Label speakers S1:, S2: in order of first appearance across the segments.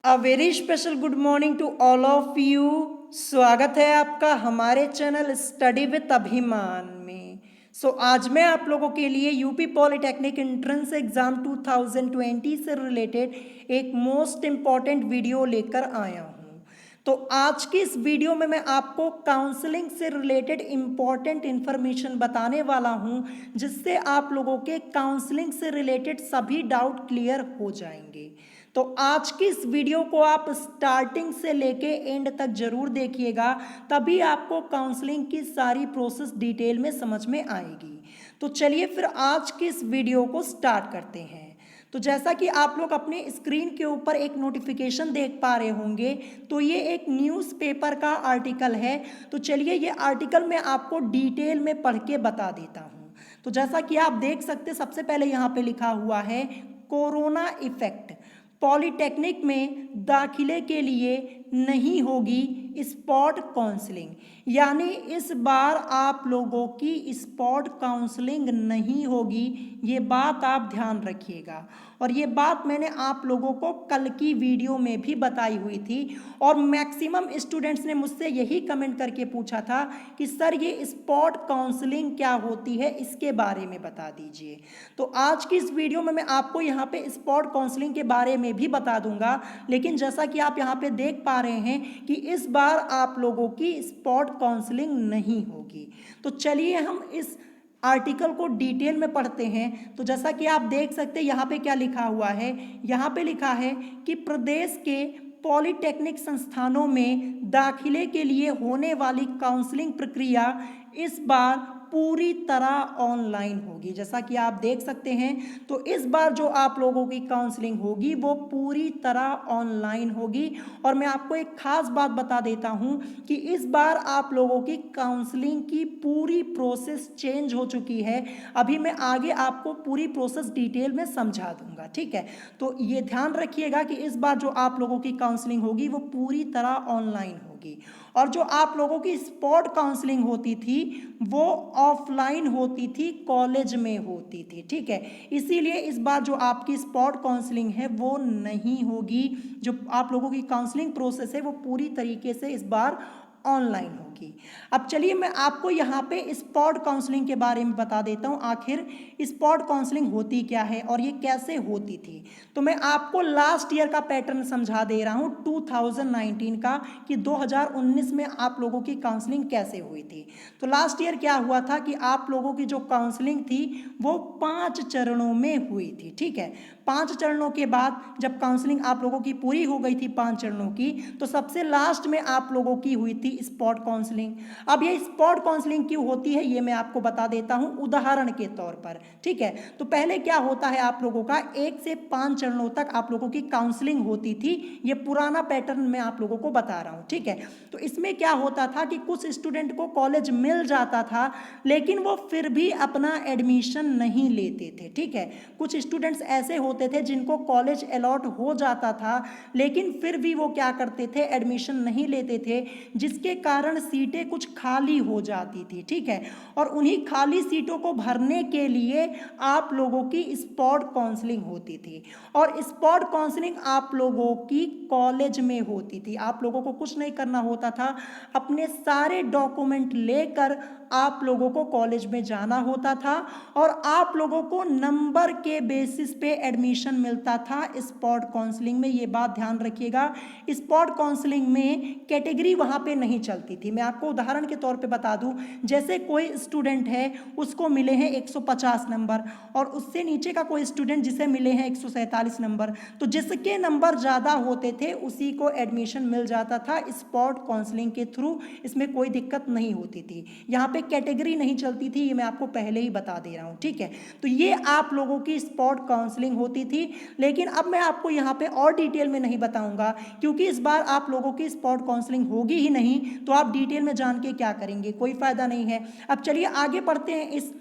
S1: A very special good morning to all of you. स्वागत है आपका हमारे चैनल स्टडी विद अभिमान में। आज मैं आप लोगों के लिए यूपी पॉलिटेक्निक एंट्रेंस एग्जाम 2020 से रिलेटेड एक मोस्ट इम्पॉर्टेंट वीडियो लेकर आया हूँ। तो आज की इस वीडियो में मैं आपको काउंसलिंग से रिलेटेड इम्पॉर्टेंट इन्फॉर्मेशन बताने वाला हूँ, जिससे आप लोगों के काउंसलिंग से रिलेटेड सभी डाउट क्लियर हो जाएंगे। तो आज की इस वीडियो को आप स्टार्टिंग से लेके एंड तक जरूर देखिएगा, तभी आपको काउंसलिंग की सारी प्रोसेस डिटेल में समझ में आएगी। तो चलिए फिर आज की इस वीडियो को स्टार्ट करते हैं। तो जैसा कि आप लोग अपने स्क्रीन के ऊपर एक नोटिफिकेशन देख पा रहे होंगे, तो ये एक न्यूज़पेपर का आर्टिकल है। तो चलिए ये आर्टिकल मैं आपको डिटेल में पढ़ के बता देता हूँ। तो जैसा कि आप देख सकते, सबसे पहले यहाँ पे लिखा हुआ है कोरोना इफेक्ट। पॉलिटेक्निक में दाखिले के लिए नहीं होगी स्पॉट काउंसलिंग, यानी इस बार आप लोगों की स्पॉट काउंसलिंग नहीं होगी। ये बात आप ध्यान रखिएगा, और ये बात मैंने आप लोगों को कल की वीडियो में भी बताई हुई थी, और मैक्सिमम स्टूडेंट्स ने मुझसे यही कमेंट करके पूछा था कि सर ये स्पॉट काउंसलिंग क्या होती है, इसके बारे में बता दीजिए। तो आज की इस वीडियो में मैं आपको यहाँ पे स्पॉट काउंसलिंग के बारे में भी बता दूंगा, लेकिन जैसा कि आप यहाँ पे देख पा रहे हैं कि इस बार आप लोगों की स्पॉट काउंसलिंग नहीं होगी। तो चलिए हम इस आर्टिकल को डिटेल में पढ़ते हैं। तो जैसा कि आप देख सकते हैं यहाँ पे क्या लिखा हुआ है, यहाँ पे लिखा है कि प्रदेश के पॉलिटेक्निक संस्थानों में दाखिले के लिए होने वाली काउंसलिंग प्रक्रिया इस बार पूरी तरह ऑनलाइन होगी। जैसा कि आप देख सकते हैं, तो इस बार जो आप लोगों की काउंसलिंग होगी वो पूरी तरह ऑनलाइन होगी। और मैं आपको एक खास बात बता देता हूं कि इस बार आप लोगों की काउंसलिंग की पूरी प्रोसेस चेंज हो चुकी है। अभी मैं आगे आपको पूरी प्रोसेस डिटेल में समझा दूंगा, ठीक है। तो ये ध्यान रखिएगा कि इस बार जो आप लोगों की काउंसलिंग होगी वो पूरी तरह ऑनलाइन होगी, और जो आप लोगों की स्पॉट काउंसलिंग होती थी वो ऑफलाइन होती थी, कॉलेज में होती थी, ठीक है। इसीलिए इस बार जो आपकी स्पॉट काउंसलिंग है वो नहीं होगी। जो आप लोगों की काउंसलिंग प्रोसेस है वो पूरी तरीके से इस बार ऑनलाइन होगी। अब चलिए मैं आपको यहाँ पे स्पॉट काउंसलिंग के बारे में बता देता हूँ, आखिर स्पॉट काउंसलिंग होती क्या है और ये कैसे होती थी। तो मैं आपको लास्ट ईयर का पैटर्न समझा दे रहा हूँ 2019 का, कि 2019 में आप लोगों की काउंसलिंग कैसे हुई थी। तो लास्ट ईयर क्या हुआ था कि आप लोगों की जो काउंसलिंग थी वो 5 चरणों में हुई थी, ठीक है। 5 चरणों के बाद जब काउंसलिंग आप लोगों की पूरी हो गई थी 5 चरणों की, तो सबसे लास्ट में आप लोगों की हुई थी स्पॉट काउंसलिंग। अब ये स्पॉट काउंसलिंग क्यों होती है ये मैं आपको बता देता हूं उदाहरण के तौर पर, ठीक है। तो पहले क्या होता है, आप लोगों का 1 से 5 चरणों तक आप लोगों की काउंसलिंग होती थी। ये पुराना पैटर्न मैं आप लोगों को बता रहा हूं, ठीक है। तो इसमें क्या होता था कि कुछ स्टूडेंट को कॉलेज मिल जाता था, लेकिन वो फिर भी अपना एडमिशन नहीं लेते थे, ठीक है। कुछ स्टूडेंट्स ऐसे होते थे जिनको कॉलेज अलॉट हो जाता था, लेकिन फिर भी वो क्या करते थे, एडमिशन नहीं लेते थे, जिसके कारण सीटें कुछ खाली हो जाती थी, ठीक है। और उन्हीं खाली सीटों को भरने के लिए आप लोगों की स्पॉट काउंसलिंग होती थी, और स्पॉट काउंसलिंग आप लोगों की कॉलेज में होती थी। आप लोगों को कुछ नहीं करना होता था, अपने सारे डॉक्यूमेंट लेकर आप लोगों को कॉलेज में जाना होता था, और आप लोगों को नंबर के बेसिस पे एडमिशन मिलता था स्पॉट काउंसलिंग में। ये बात ध्यान रखिएगा, स्पॉट काउंसलिंग में कैटेगरी वहाँ पे नहीं चलती थी। मैं आपको उदाहरण के तौर पे बता दूं, जैसे कोई स्टूडेंट है उसको मिले हैं 150 नंबर, और उससे नीचे का कोई स्टूडेंट जिसे मिले हैं 147 नंबर, तो जिसके नंबर ज़्यादा होते थे उसी को एडमिशन मिल जाता था स्पॉट काउंसलिंग के थ्रू। इसमें कोई दिक्कत नहीं होती थी, यहाँ पे कैटेगरी नहीं चलती थी, ये मैं आपको पहले ही बता दे रहा हूँ, ठीक है। तो ये आप लोगों की स्पॉट काउंसलिंग होती थी, लेकिन अब मैं आपको यहाँ पे और डिटेल में नहीं बताऊंगा, क्योंकि इस बार आप लोगों की स्पॉट काउंसलिंग होगी ही नहीं, तो आप डिटेल में जान के क्या करेंगे, कोई फायदा नहीं है। अब चलिए आगे बढ़ते हैं इस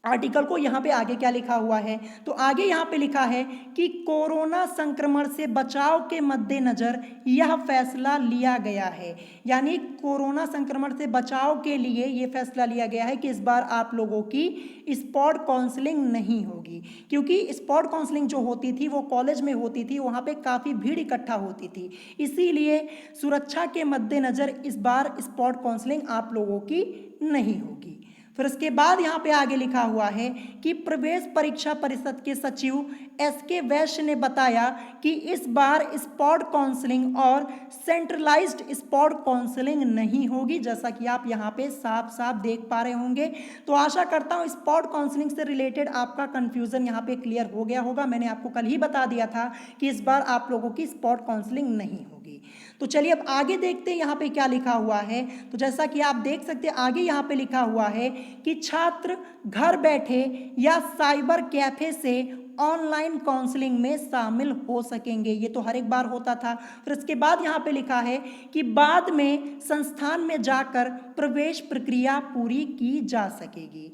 S1: आर्टिकल को यहाँ पे आगे क्या लिखा हुआ है, तो आगे यहाँ पे लिखा है कि कोरोना संक्रमण से बचाव के मद्देनजर यह फैसला लिया गया है। यानी कोरोना संक्रमण से बचाव के लिए ये फैसला लिया गया है कि इस बार आप लोगों की स्पॉट काउंसलिंग नहीं होगी, क्योंकि स्पॉट काउंसलिंग जो होती थी वो कॉलेज में होती थी, वहाँ पे काफ़ी भीड़ इकट्ठा होती थी, इसीलिए सुरक्षा के मद्देनजर इस बार स्पॉट काउंसलिंग आप लोगों की नहीं होगी। फिर उसके बाद यहाँ पे आगे लिखा हुआ है कि प्रवेश परीक्षा परिषद के सचिव एस.के. वैश्य ने बताया कि इस बार स्पॉट काउंसलिंग और सेंट्रलाइज्ड स्पॉट काउंसलिंग नहीं होगी, जैसा कि आप यहाँ पे साफ साफ देख पा रहे होंगे। तो आशा करता हूँ स्पॉट काउंसलिंग से रिलेटेड आपका कंफ्यूजन यहाँ पे क्लियर हो गया होगा। मैंने आपको कल ही बता दिया था कि इस बार आप लोगों की स्पॉट काउंसलिंग नहीं होगी। तो चलिए अब आगे देखते हैं यहाँ पे क्या लिखा हुआ है। तो जैसा कि आप देख सकते हैं आगे यहाँ पे लिखा हुआ है कि छात्र घर बैठे या साइबर कैफे से ऑनलाइन काउंसलिंग में शामिल हो सकेंगे। ये तो हर एक बार होता था। फिर इसके बाद यहाँ पे लिखा है कि बाद में संस्थान में जाकर प्रवेश प्रक्रिया पूरी की जा सकेगी।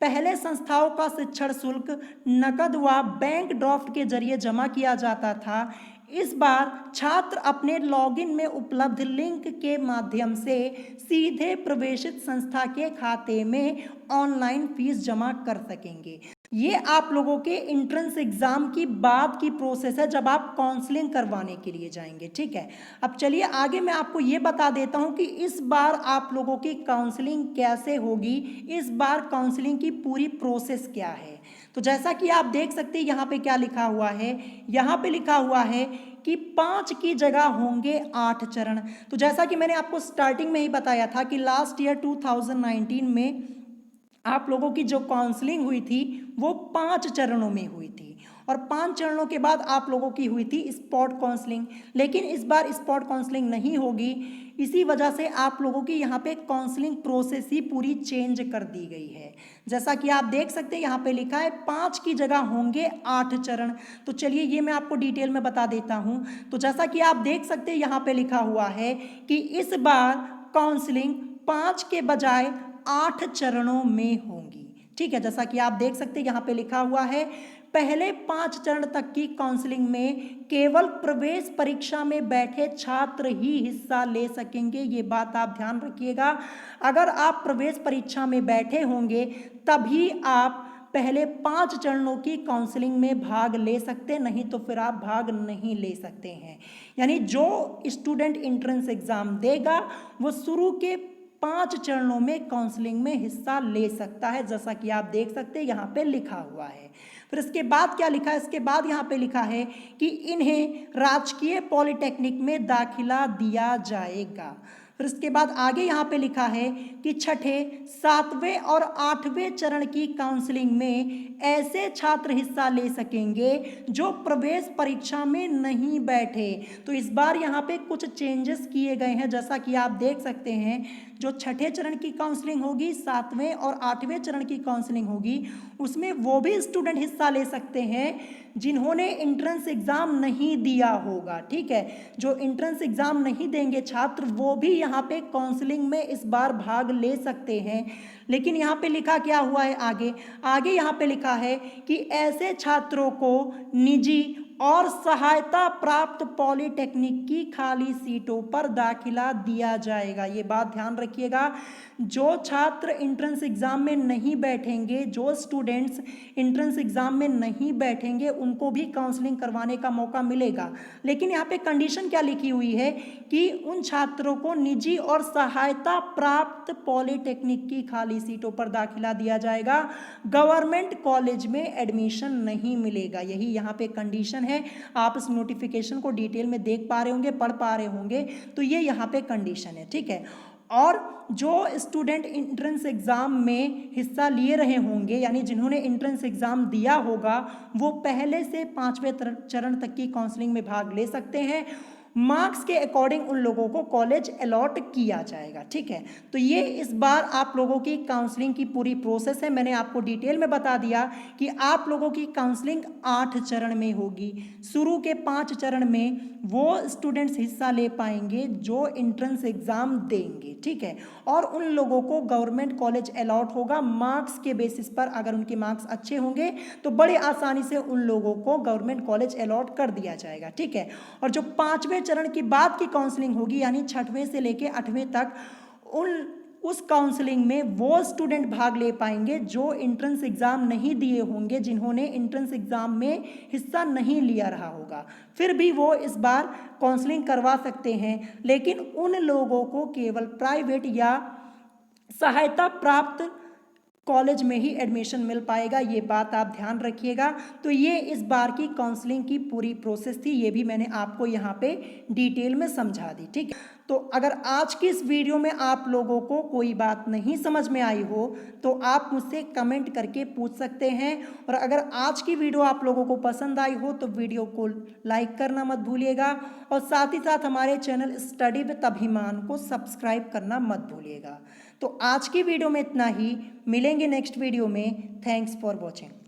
S1: पहले संस्थाओं का शिक्षण शुल्क नकद व बैंक ड्राफ्ट के जरिए जमा किया जाता था। इस बार छात्र अपने लॉगिन में उपलब्ध लिंक के माध्यम से सीधे प्रवेशित संस्था के खाते में ऑनलाइन फीस जमा कर सकेंगे। ये आप लोगों के एंट्रेंस एग्जाम की बाद की प्रोसेस है, जब आप काउंसलिंग करवाने के लिए जाएंगे। ठीक है, अब चलिए आगे मैं आपको ये बता देता हूँ कि इस बार आप लोगों की काउंसलिंग कैसे होगी, इस बार काउंसलिंग की पूरी प्रोसेस क्या है। तो जैसा कि आप देख सकते हैं यहाँ पे क्या लिखा हुआ है, यहाँ पे लिखा हुआ है कि 5 की जगह होंगे 8 चरण। तो जैसा कि मैंने आपको स्टार्टिंग में ही बताया था कि लास्ट ईयर 2019 में आप लोगों की जो काउंसलिंग हुई थी वो 5 चरणों में हुई थी, और 5 चरणों के बाद आप लोगों की हुई थी स्पॉट काउंसलिंग। लेकिन इस बार स्पॉट काउंसलिंग नहीं होगी, इसी वजह से आप लोगों की यहाँ पे काउंसलिंग प्रोसेस ही पूरी चेंज कर दी गई है। जैसा कि आप देख सकते हैं यहाँ पे लिखा है 5 की जगह होंगे 8 चरण। तो चलिए ये मैं आपको डिटेल में बता देता हूँ। तो जैसा कि आप देख सकते हैं यहाँ पे लिखा हुआ है कि इस बार काउंसलिंग 5 के बजाय 8 चरणों में होंगी। ठीक है, जैसा कि आप देख सकते हैं यहाँ पे लिखा हुआ है पहले 5 चरण तक की काउंसलिंग में केवल प्रवेश परीक्षा में बैठे छात्र ही हिस्सा ले सकेंगे। ये बात आप ध्यान रखिएगा, अगर आप प्रवेश परीक्षा में बैठे होंगे तभी आप पहले 5 चरणों की काउंसलिंग में भाग ले सकते, नहीं तो फिर आप भाग नहीं ले सकते हैं। यानी जो स्टूडेंट एंट्रेंस एग्जाम देगा वो शुरू के 5 चरणों में काउंसलिंग में हिस्सा ले सकता है, जैसा कि आप देख सकते हैं यहाँ पे लिखा हुआ है। फिर इसके बाद क्या लिखा है, इसके बाद यहाँ पे लिखा है कि इन्हें राजकीय पॉलिटेक्निक में दाखिला दिया जाएगा। फिर इसके बाद आगे यहाँ पे लिखा है कि छठे, 7वें और 8वें चरण की काउंसलिंग में ऐसे छात्र हिस्सा ले सकेंगे जो प्रवेश परीक्षा में नहीं बैठे। तो इस बार यहाँ पे कुछ चेंजेस किए गए हैं, जैसा कि आप देख सकते हैं जो छठे चरण की काउंसलिंग होगी, 7वें और 8वें चरण की काउंसलिंग होगी, उसमें वो भी स्टूडेंट हिस्सा ले सकते हैं जिन्होंने एंट्रेंस एग्जाम नहीं दिया होगा। ठीक है, जो एंट्रेंस एग्जाम नहीं देंगे छात्र वो भी यहाँ पे काउंसलिंग में इस बार भाग ले सकते हैं। लेकिन यहाँ पे लिखा क्या हुआ है, आगे यहाँ पे लिखा है कि ऐसे छात्रों को निजी और सहायता प्राप्त पॉलिटेक्निक की खाली सीटों पर दाखिला दिया जाएगा। ये बात ध्यान रखिएगा, जो छात्र एंट्रेंस एग्जाम में नहीं बैठेंगे, जो स्टूडेंट्स एंट्रेंस एग्जाम में नहीं बैठेंगे उनको भी काउंसलिंग करवाने का मौका मिलेगा। लेकिन यहाँ पे कंडीशन क्या लिखी हुई है कि उन छात्रों को निजी और सहायता प्राप्त पॉलिटेक्निक की खाली सीटों पर दाखिला दिया जाएगा, गवर्नमेंट कॉलेज में एडमिशन नहीं मिलेगा। यही यहाँ पे कंडीशन है। आप इस नोटिफिकेशन को डिटेल में देख पा रहे होंगे, पढ़ पा रहे होंगे, तो ये यहाँ पे कंडीशन है। ठीक है, और जो स्टूडेंट एंट्रेंस एग्जाम में हिस्सा लिए रहे होंगे, यानी जिन्होंने एंट्रेंस एग्जाम दिया होगा, वो पहले से 5वें चरण तक की काउंसलिंग में भाग ले सकते हैं। मार्क्स के अकॉर्डिंग उन लोगों को कॉलेज अलॉट किया जाएगा। ठीक है, तो ये इस बार आप लोगों की काउंसलिंग की पूरी प्रोसेस है। मैंने आपको डिटेल में बता दिया कि आप लोगों की काउंसलिंग 8 चरण में होगी। शुरू के 5 चरण में वो स्टूडेंट्स हिस्सा ले पाएंगे जो एंट्रेंस एग्जाम देंगे। ठीक है, और उन लोगों को गवर्नमेंट कॉलेज अलॉट होगा मार्क्स के बेसिस पर। अगर उनके मार्क्स अच्छे होंगे तो बड़े आसानी से उन लोगों को गवर्नमेंट कॉलेज अलॉट कर दिया जाएगा। ठीक है, और जो 5वें चरण की बाद की काउंसलिंग होगी, यानी 6वें से लेके 8वें तक, उस काउंसलिंग में वो स्टूडेंट भाग ले पाएंगे जो एंट्रेंस एग्जाम नहीं दिए होंगे, जिन्होंने एंट्रेंस एग्जाम में हिस्सा नहीं लिया रहा होगा। फिर भी वो इस बार काउंसलिंग करवा सकते हैं, लेकिन उन लोगों को केवल प्राइवेट या सहायता प्राप्त कॉलेज में ही एडमिशन मिल पाएगा। ये बात आप ध्यान रखिएगा। तो ये इस बार की काउंसलिंग की पूरी प्रोसेस थी, ये भी मैंने आपको यहाँ पे डिटेल में समझा दी। ठीक है, तो अगर आज की इस वीडियो में आप लोगों को कोई बात नहीं समझ में आई हो तो आप मुझसे कमेंट करके पूछ सकते हैं। और अगर आज की वीडियो आप लोगों को पसंद आई हो तो वीडियो को लाइक करना मत भूलिएगा, और साथ ही साथ हमारे चैनल स्टडी विद अभिमान को सब्सक्राइब करना मत भूलिएगा। तो आज की वीडियो में इतना ही, मिलेंगे नेक्स्ट वीडियो में। Thanks for watching.